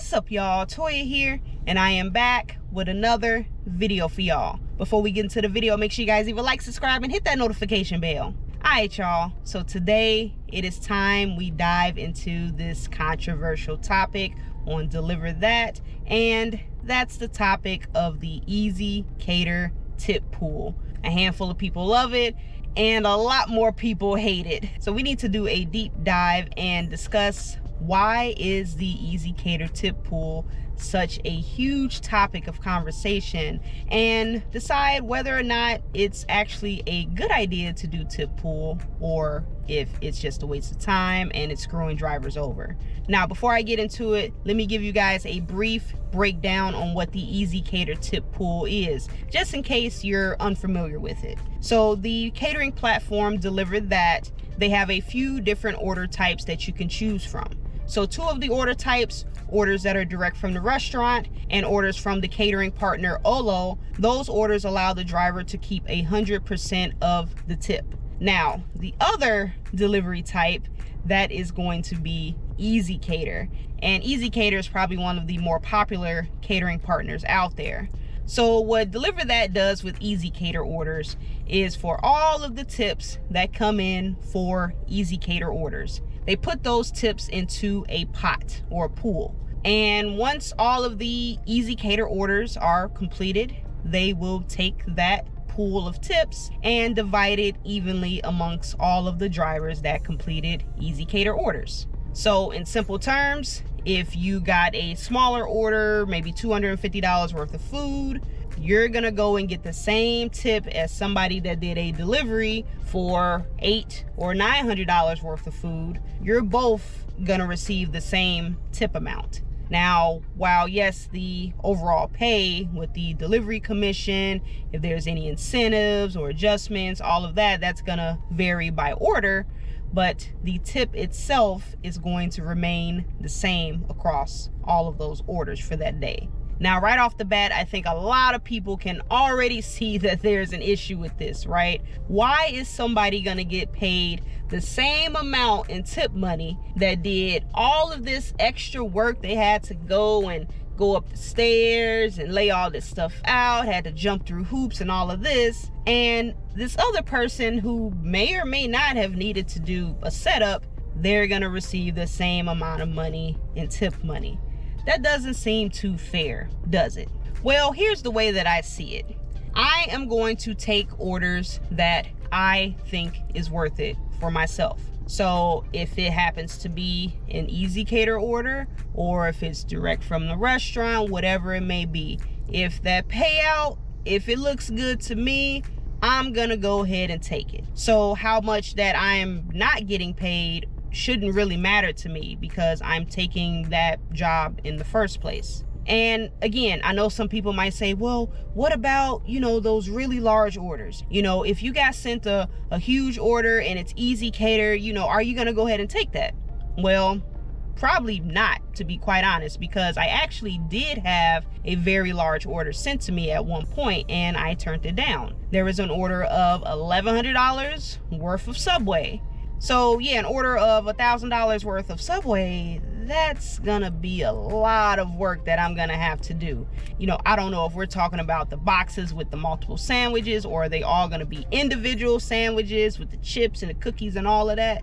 What's up, y'all? Toya here, and I am back with another video for y'all. Before we get into the video, make sure you guys either like, subscribe, and hit that notification bell. Alright, y'all, so today it is time we dive into this controversial topic on DeliverThat, and that's the topic of the Easy Cater tip pool. A handful of people love it and a lot more people hate it. So we need to do a deep dive and discuss why is the Easy Cater tip pool such a huge topic of conversation, and decide whether or not it's actually a good idea to do tip pool or if it's just a waste of time and it's screwing drivers over. Now, before I get into it, let me give you guys a brief breakdown on what the Easy Cater tip pool is, just in case you're unfamiliar with it. So the catering platform DeliverThat, they have a few different order types that you can choose from. So two of the order types, orders that are direct from the restaurant and orders from the catering partner Olo, those orders allow the driver to keep 100% of the tip. Now, the other delivery type, that is going to be Easy Cater. And Easy Cater is probably one of the more popular catering partners out there. So what DeliverThat does with Easy Cater orders is for all of the tips that come in for Easy Cater orders, they put those tips into a pot or a pool. And once all of the Easy Cater orders are completed, they will take that pool of tips and divide it evenly amongst all of the drivers that completed Easy Cater orders. So in simple terms, if you got a smaller order, maybe $250 worth of food, you're gonna go and get the same tip as somebody that did a delivery for $800 or $900 worth of food. You're both gonna receive the same tip amount. Now, while yes, the overall pay with the delivery commission, if there's any incentives or adjustments, all of that, that's gonna vary by order, but the tip itself is going to remain the same across all of those orders for that day. Now, right off the bat, I think a lot of people can already see that there's an issue with this, right? Why is somebody gonna get paid the same amount in tip money that did all of this extra work? They had to go up the stairs and lay all this stuff out, had to jump through hoops and all of this. And this other person who may or may not have needed to do a setup, they're gonna receive the same amount of money in tip money. That doesn't seem too fair, does it? Well, here's the way that I see it. I am going to take orders that I think is worth it for myself. So if it happens to be an Easy Cater order, or if it's direct from the restaurant, whatever it may be, if that payout, if it looks good to me, I'm gonna go ahead and take it. So how much that I'm not getting paid shouldn't really matter to me, because I'm taking that job in the first place. And again, I know some people might say, well, what about, those really large orders? If you got sent a huge order and it's Easy Cater, are you gonna go ahead and take that? Well, probably not, to be quite honest, because I actually did have a very large order sent to me at one point and I turned it down. There was an order of $1,100 worth of Subway. So yeah, an order of $1,000 worth of Subway, that's gonna be a lot of work that I'm gonna have to do. I don't know if we're talking about the boxes with the multiple sandwiches, or are they all gonna be individual sandwiches with the chips and the cookies and all of that.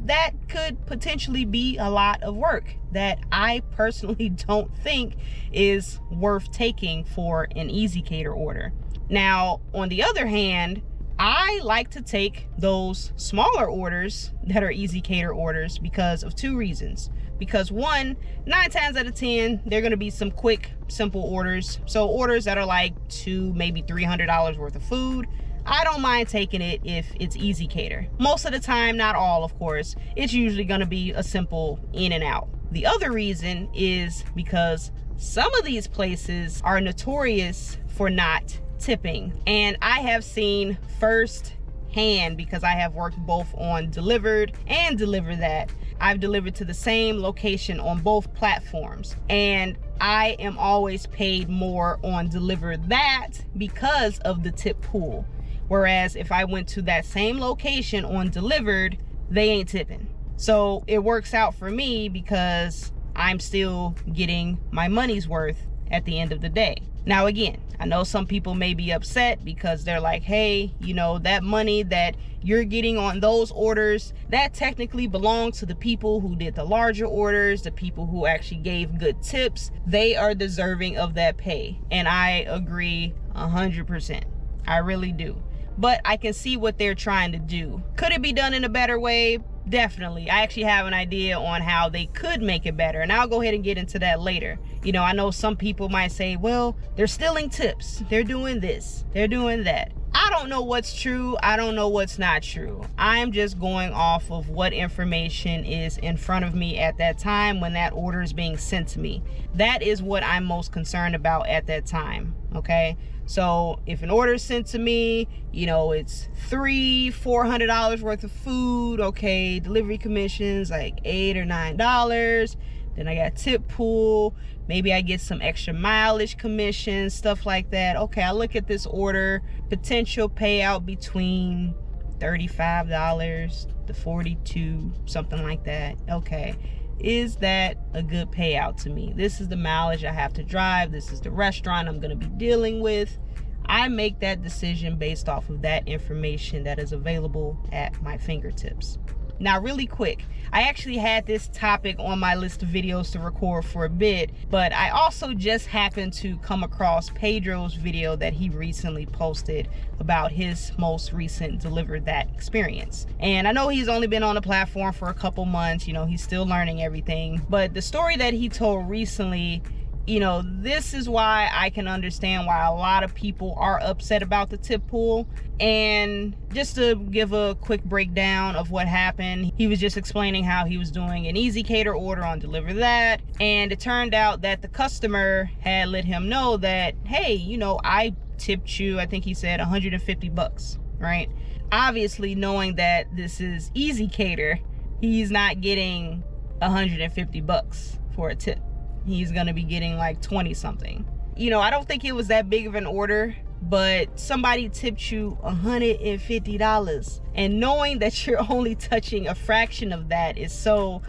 That could potentially be a lot of work that I personally don't think is worth taking for an Easy Cater order. Now, on the other hand, I like to take those smaller orders that are Easy Cater orders because of two reasons. Because one, 9 times out of 10, they're gonna be some quick, simple orders. So orders that are like $200, maybe $300 worth of food, I don't mind taking it if it's Easy Cater. Most of the time, not all, of course, it's usually gonna be a simple in and out. The other reason is because some of these places are notorious for not tipping, and I have seen firsthand, because I have worked both on Delivered and DeliverThat. I've delivered to the same location on both platforms, and I am always paid more on DeliverThat because of the tip pool. Whereas if I went to that same location on Delivered, they ain't tipping. So it works out for me because I'm still getting my money's worth at the end of the day. Now again, I know some people may be upset because they're like, hey, you know, that money that you're getting on those orders, that technically belongs to the people who did the larger orders, the people who actually gave good tips. They are deserving of that pay. And I agree 100%. I really do. But I can see what they're trying to do. Could it be done in a better way? Definitely. I actually have an idea on how they could make it better, and I'll go ahead and get into that later. You know, I know some people might say, well, they're stealing tips, they're doing this, they're doing that. I don't know what's true, I don't know what's not true. I'm just going off of what information is in front of me at that time when that order is being sent to me. That is what I'm most concerned about at that time, okay? So if an order is sent to me, you know, it's $400 worth of food, okay, delivery commissions like $8 or $9, then I got tip pool, maybe I get some extra mileage commissions, stuff like that. Okay, I look at this order, potential payout between $35 to $42, something like that. Okay, is that a good payout to me? This is the mileage I have to drive, this is the restaurant I'm going to be dealing with. I make that decision based off of that information that is available at my fingertips. Now, really quick, I actually had this topic on my list of videos to record for a bit, but I also just happened to come across Pedro's video that he recently posted about his most recent DeliverThat experience. And I know he's only been on the platform for a couple months, you know, he's still learning everything, but the story that he told recently, you know, this is why I can understand why a lot of people are upset about the tip pool. And just to give a quick breakdown of what happened, he was just explaining how he was doing an Easy Cater order on DeliverThat, and it turned out that the customer had let him know that, hey, you know, I tipped you, I think he said $150, right? Obviously, knowing that this is Easy Cater, he's not getting $150 for a tip. He's gonna be getting like 20 something. You know, I don't think it was that big of an order, but somebody tipped you $150, and knowing that you're only touching a fraction of that is so,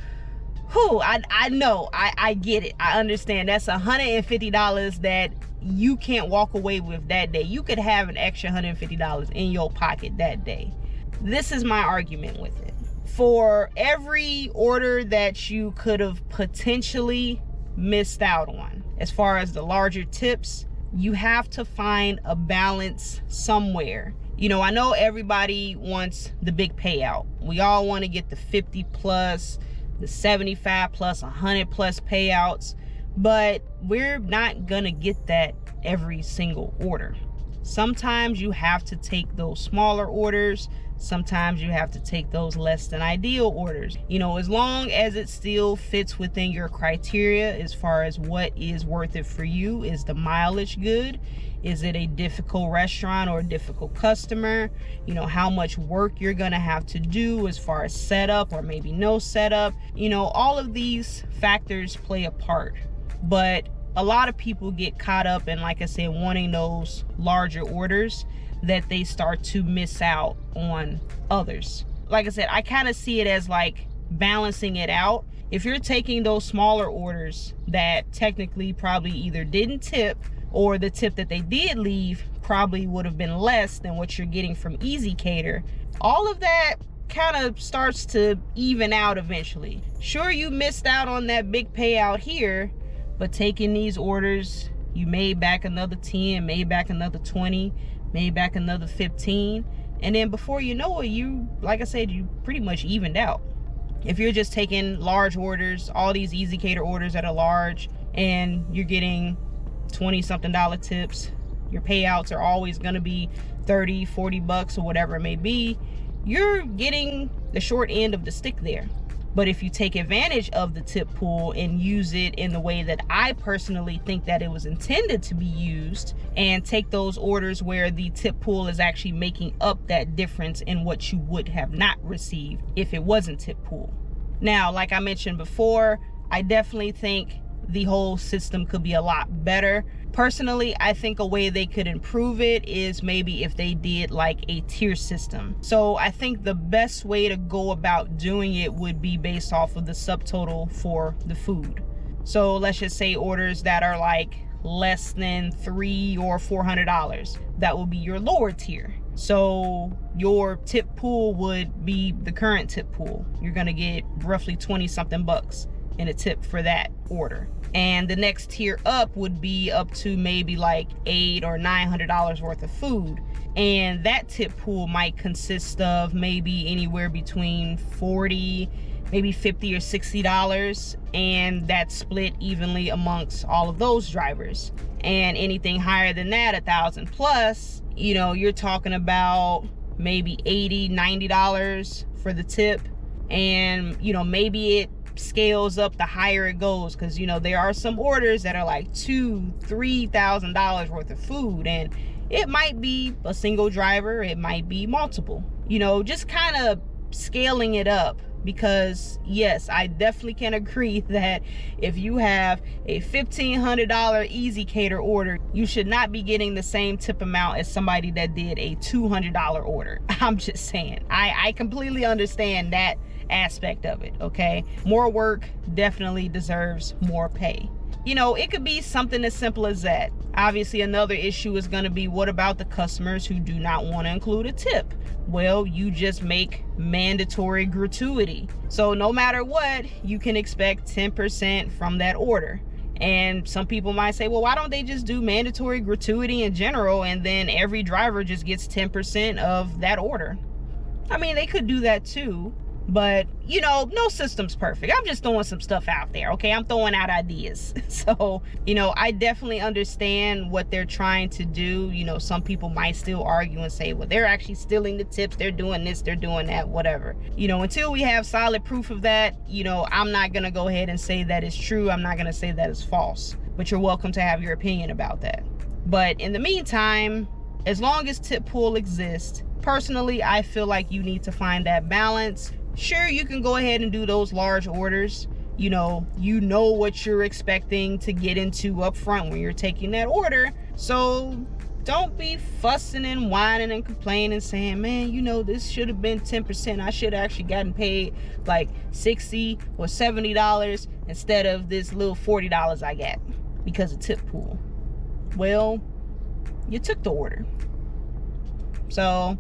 I know, I get it, I understand. That's $150 that you can't walk away with that day. You could have an extra $150 in your pocket that day. This is my argument with it. For every order that you could have potentially missed out on, as far as the larger tips, you have to find a balance somewhere. You know, I know everybody wants the big payout. We all want to get the 50 plus, the 75 plus, 100 plus payouts, but we're not gonna get that every single order. Sometimes you have to take those smaller orders. Sometimes you have to take those less than ideal orders. You know, as long as it still fits within your criteria as far as what is worth it for you. Is the mileage good? Is it a difficult restaurant or a difficult customer? You know, how much work you're gonna have to do as far as setup or maybe no setup. You know, all of these factors play a part. But a lot of people get caught up in, like I said, wanting those larger orders, that they start to miss out on others. Like I said, I kind of see it as like balancing it out. If you're taking those smaller orders that technically probably either didn't tip, or the tip that they did leave probably would have been less than what you're getting from Easy Cater, all of that kind of starts to even out eventually. Sure, you missed out on that big payout here, but taking these orders, you made back another 10, made back another 20, made back another 15, and then before you know it, you, like I said, you pretty much evened out. If you're just taking large orders, all these Easy Cater orders that are large, and you're getting 20 something dollar tips, your payouts are always going to be 30, 40 bucks or whatever it may be, you're getting the short end of the stick there. But if you take advantage of the tip pool and use it in the way that I personally think that it was intended to be used, and take those orders where the tip pool is actually making up that difference in what you would have not received if it wasn't tip pool. Now, like I mentioned before, I definitely think the whole system could be a lot better. Personally, I think a way they could improve it is maybe if they did like a tier system. So I think the best way to go about doing it would be based off of the subtotal for the food. So let's just say orders that are like less than $300 or $400, that will be your lower tier. So your tip pool would be the current tip pool. You're gonna get roughly 20 something bucks in a tip for that order. And the next tier up would be up to maybe like $800 or $900 worth of food. And that tip pool might consist of maybe anywhere between 40, maybe $50 or $60, and that's split evenly amongst all of those drivers. And anything higher than that, 1,000 plus, you know, you're talking about maybe $80, $90 for the tip. And you know, maybe it scales up the higher it goes, because you know, there are some orders that are like $2,000-$3,000 worth of food, and it might be a single driver, it might be multiple, you know, just kind of scaling it up. Because yes, I definitely can agree that if you have a $1,500 Easy Cater order, you should not be getting the same tip amount as somebody that did a $200 order. I'm just saying, I completely understand that aspect of it, okay? More work definitely deserves more pay. You know, it could be something as simple as that. Obviously, another issue is going to be, what about the customers who do not want to include a tip? Well, you just make mandatory gratuity. So no matter what, you can expect 10% from that order. And some people might say, well, why don't they just do mandatory gratuity in general, and then every driver just gets 10% of that order? I mean, they could do that too. But you know, no system's perfect. I'm just throwing some stuff out there, okay? I'm throwing out ideas. So you know, I definitely understand what they're trying to do. You know, some people might still argue and say, well, they're actually stealing the tips, they're doing this, they're doing that, whatever. You know, until we have solid proof of that, you know, I'm not gonna go ahead and say that it's true. I'm not gonna say that it's false, but you're welcome to have your opinion about that. But in the meantime, as long as tip pool exists, personally, I feel like you need to find that balance. Sure, you can go ahead and do those large orders. You know what you're expecting to get into up front when you're taking that order. So don't be fussing and whining and complaining, saying, man, you know, this should have been 10%. I should have actually gotten paid like $60 or $70 instead of this little $40 I got because of tip pool. Well, you took the order. So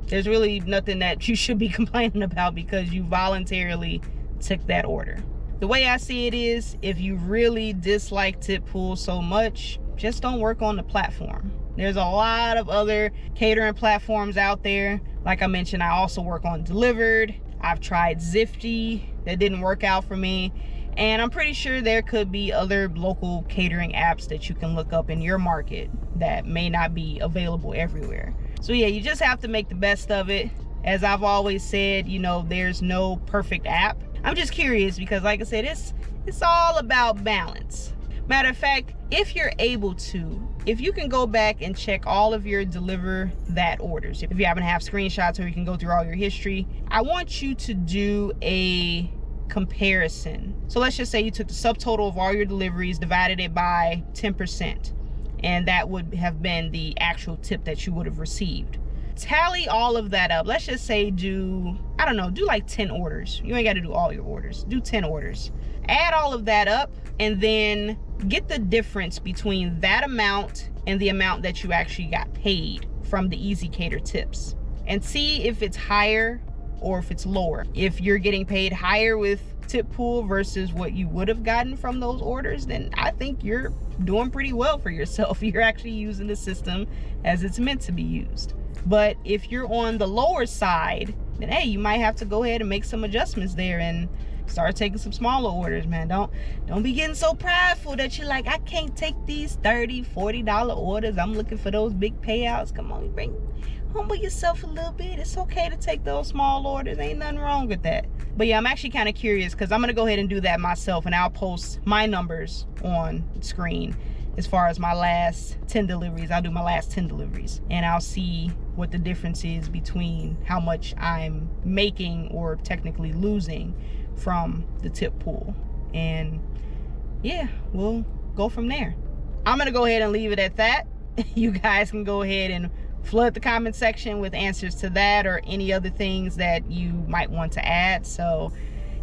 there's really nothing that you should be complaining about, because you voluntarily took that order. The way I see it is, if you really dislike tip pool so much, just don't work on the platform. There's a lot of other catering platforms out there. Like I mentioned, I also work on Delivered. I've tried Zifty, that didn't work out for me. And I'm pretty sure there could be other local catering apps that you can look up in your market that may not be available everywhere. So yeah, you just have to make the best of it. As I've always said, you know, there's no perfect app. I'm just curious because, like I said, it's all about balance. Matter of fact, if you're able to, if you can go back and check all of your DeliverThat orders, if you happen to have screenshots or you can go through all your history, I want you to do a comparison. So let's just say you took the subtotal of all your deliveries, divided it by 10%. And that would have been the actual tip that you would have received. Tally all of that up. Let's just say do like 10 orders. You ain't got to do all your orders. Do 10 orders. Add all of that up and then get the difference between that amount and the amount that you actually got paid from the Easy Cater tips. And see if it's higher or if it's lower. If you're getting paid higher with tip pool versus what you would have gotten from those orders, then I think you're doing pretty well for yourself. You're actually using the system as it's meant to be used. But if you're on the lower side, then hey, you might have to go ahead and make some adjustments there and start taking some smaller orders, man. Don't be getting so prideful that you're like, I can't take these $30, $40 orders. I'm looking for those big payouts. Come on, humble yourself a little bit. It's okay to take those small orders. Ain't nothing wrong with that. But yeah, I'm actually kind of curious because I'm going to go ahead and do that myself, and I'll post my numbers on screen as far as my last 10 deliveries. I'll do my last 10 deliveries and I'll see what the difference is between how much I'm making or technically losing from the tip pool. And yeah, we'll go from there. I'm going to go ahead and leave it at that. You guys can go ahead and flood the comment section with answers to that or any other things that you might want to add. So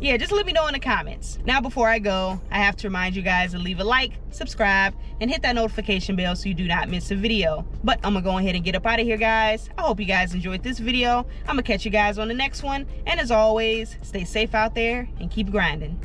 yeah, just let me know in the comments. Now, before I go, I have to remind you guys to leave a like, subscribe, and hit that notification bell so you do not miss a video. But I'm gonna go ahead and get up out of here, guys. I hope you guys enjoyed this video. I'm gonna catch you guys on the next one. And as always, stay safe out there and keep grinding.